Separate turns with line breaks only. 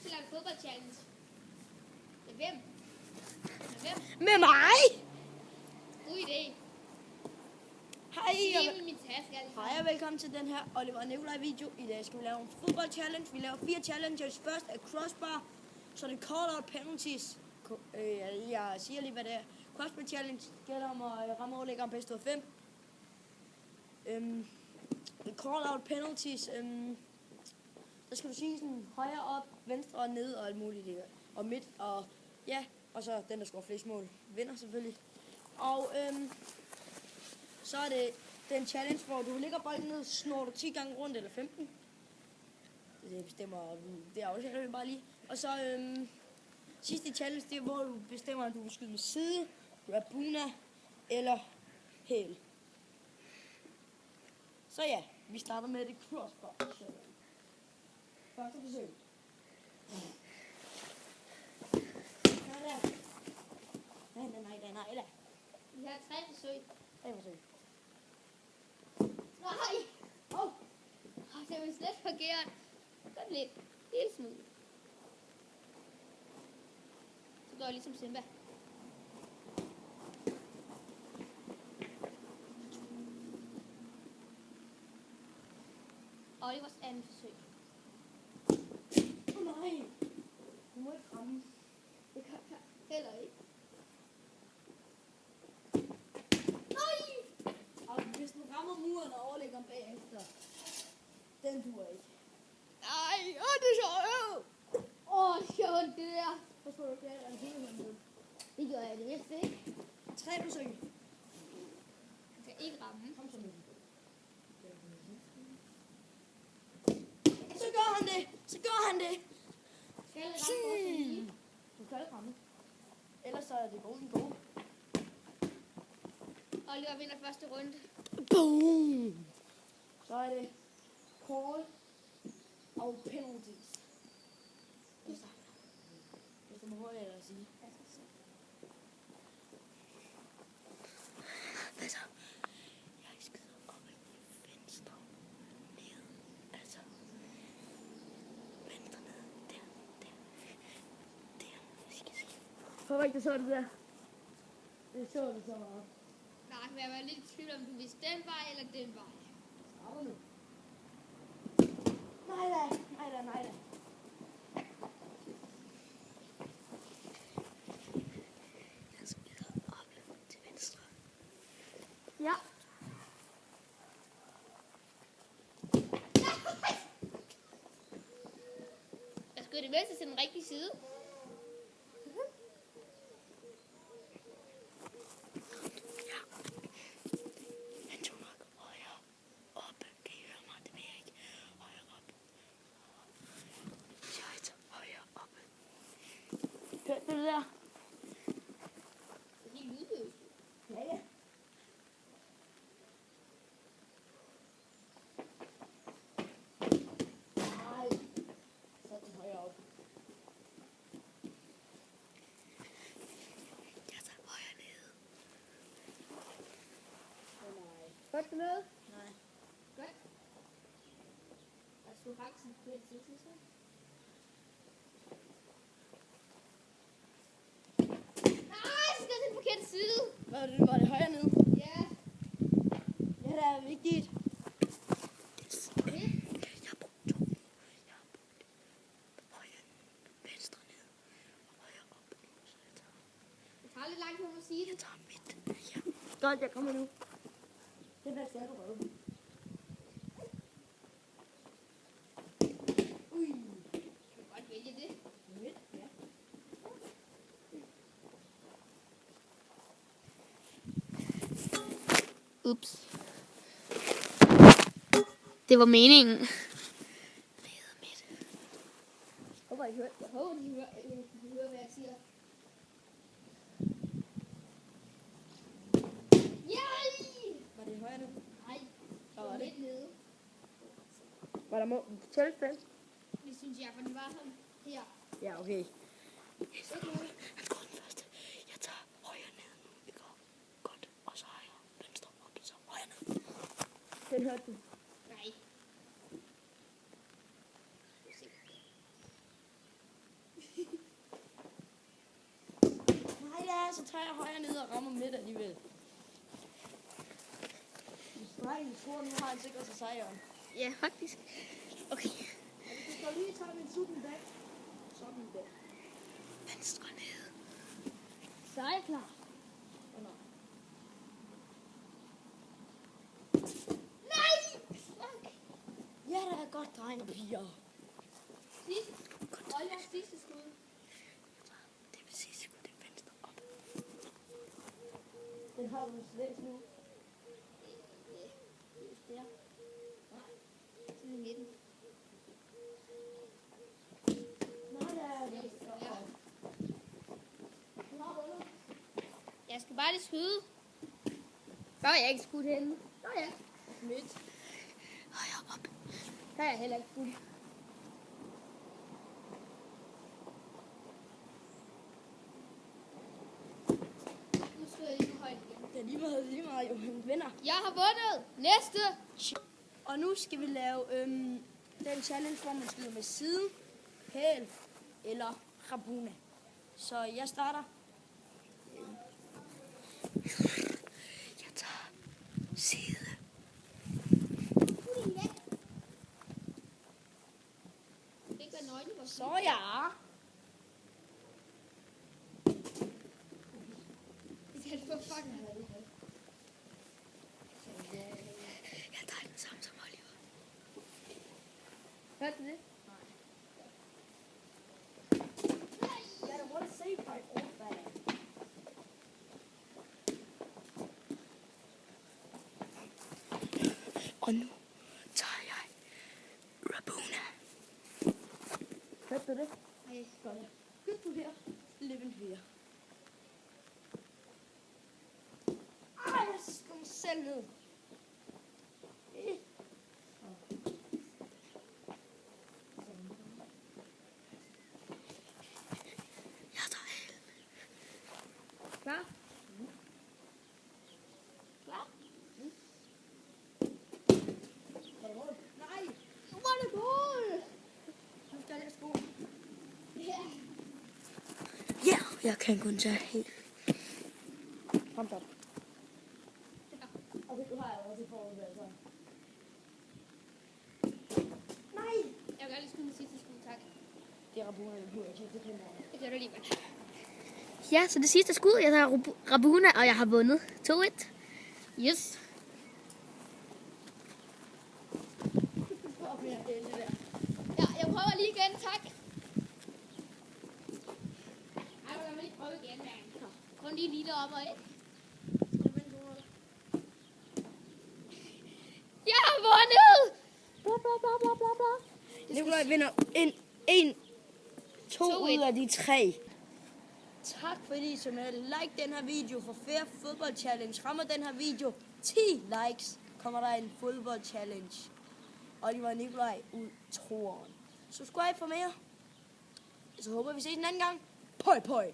skal lave en fodboldchallenge. Med hvem? Med hvem?
Med mig!
God idé.
Hej,
Det er min taske.
hej og velkommen til den her Oliver og Nikolaj video. I dag skal vi lave en fodboldchallenge. Vi laver 4 challenges. Først er crossbar, så er det call-out penalties. Jeg siger lige, hvad det er. Crossbar challenge gælder om at ramme overlæggeren bedst ud af 5. Call-out penalties. Der skal du sige sådan højre op, venstre og ned og alt muligt. Og midt og ja, og så den, der scorer flest mål, vinder selvfølgelig. Og så er det den challenge, hvor du ligger bolden ned, snor du 10 gange rundt eller 15. Det bestemmer, det aftaler vi bare lige. Og så sidste challenge, det er, hvor du bestemmer, om du vil skyde med side, rabuna eller hæl. Så ja, vi starter med det crossbar. Første forsøg. Nej.
Vi har 3 forsøg.
3 forsøg.
Nej! Det var slet forkert. Godt lidt. Helt smooth. Så går jeg ligesom Simba. Olivers anden forsøg.
Nej! Du må ikke ramme.
Det kan jeg heller ikke.
Og hvis du rammer muren og overlægger den bagefter, den duer ikke.
Nej, det er sjovt. Sjovt det der.
Så får du klare en hele hånden.
Det gør jeg det vist ikke.
3 forsøg.
Jeg kan ikke ramme.
Kom så med. Så gør han det!
Skal jeg ramme?
Du kan ikke ramme. Ellers så er det golden goal.
Oliver vinder første runde.
Boom! Så er det call og penalties. Hvis du må høre jer at sige. Hvad så? Jeg skyder op i venstre ned. Altså venstre ned. Der. Jeg skal se. Hvorfor ikke du så det der? Det så du så meget.
Nej, men jeg var lidt i tvivl om, du vidste den vej eller den vej.
Starter nu. Nej da. Jeg smider op til venstre.
Ja. Jeg skød det venstre til den rigtige side.
Han tog nok højere oppe. Kan I høre mig? Det vil jeg ikke. Højere op. Shit, højere oppe. Hørte du det der?
Det er helt lydløst.
Ja. Nej. Så den højere op. Jeg tager højere ned. Nej.
Godt du med?
Nej.
Godt. Jeg skulle faktisk en kveld til så. Nej, så skal jeg til den forkerte side.
Var det højere ned?
Ja.
Ja, det er vigtigt. Jeg har brugt 2 nu. Jeg har brugt højre venstre ned og højre op nu, så jeg tager.
Det tager lidt langt for at sige
Jeg
det.
tager midt. Ja. Godt, jeg kommer nu. Det er bedst, jeg kan røve. Ui.
Du kan godt vælge det.
Midt, ja.
Ups. Det var meningen.
Nede midt.
Jeg håber, de hører, hvad jeg siger. Yay!
Var det højere nu?
Nej,
Hvad var det?
lidt nede.
Var der må tælle den?
Det synes jeg, for den var sådan her.
Ja, okay.
Ikke noget.
Han går den første. Jeg tager højre ned nu. Ikke op. Godt. Og så højre. Venstre op. Så højre ned. Den hørte du.
Nej.
tager jeg højre ned og rammer midt alligevel. Hvis drengen tror, nu har han sikret sig sejren.
Ja, faktisk. Okay.
Og hvis du så lige tager min sutten væk, sådan der.
Venstre ned. Så er jeg klar.
Og nå.
Nej! Fuck.
Ja, der er godt, dreng og piger.
Sidste. Oliver, sidste skud.
Det vil sige, skud det venstre op. Den har du slet nu.
Just der. Nej. Så er det midten.
Nej, der er det.
Ja. Jeg skal bare lige skyde. Der er jeg ikke skudt henne. Der er jeg.
Midt.
Højre op. Der er jeg heller ikke skudt. Nu skal jeg lige højt igen.
Det er lige meget, jo. Han vinder.
Jeg har vundet. Næste.
Og nu skal vi lave den challenge, hvor man skyder med siden, hæl eller rabuna. Så jeg starter. Jeg tager side.
Det kan ikke være nøgne, hvor
Så ja.
det er for fucking.
Jeg tager den samme som Oliver.
Hørte du det?
Ja, det var det save by all bad. Og nu tager jeg rabuna. Hørte du det?
Nej,
Godt. Hørte du her? Living here. Ej, jeg skal mig selv ned. Jeg tager hæl.
klar? Klar?
Nej,
Nu var det mål!
nu skal jeg sko.
Ja.
Ja, jeg kan kun tage helt. Kom så. Okay, du har jeg også i forhold til så. Nej!
Jeg vil gerne lige skyde den sidste skud, tak.
Det er rabuna, jeg bliver ikke. Det kan jeg.
Det gør du alligevel. Ja, så det sidste skud, jeg tager rabuna, og jeg har vundet 2-1. Yes. Ja, jeg prøver lige igen, tak. Ej, lad mig lige prøve igen, mand. Kun lige lille op og ikke. Jeg har vundet! Bla, bla, bla, bla, bla, bla.
Nikolaj vinder 2
2-1.
ud af de 3. Tak fordi I så med. Like den her video for Fair Fodbold Challenge. Rammer den her video 10 likes, kommer der en fodbold challenge. Oliver og Nikolaj ud troeren. Subscribe for mere. Så håber vi ses en anden gang. Pøj, pøj.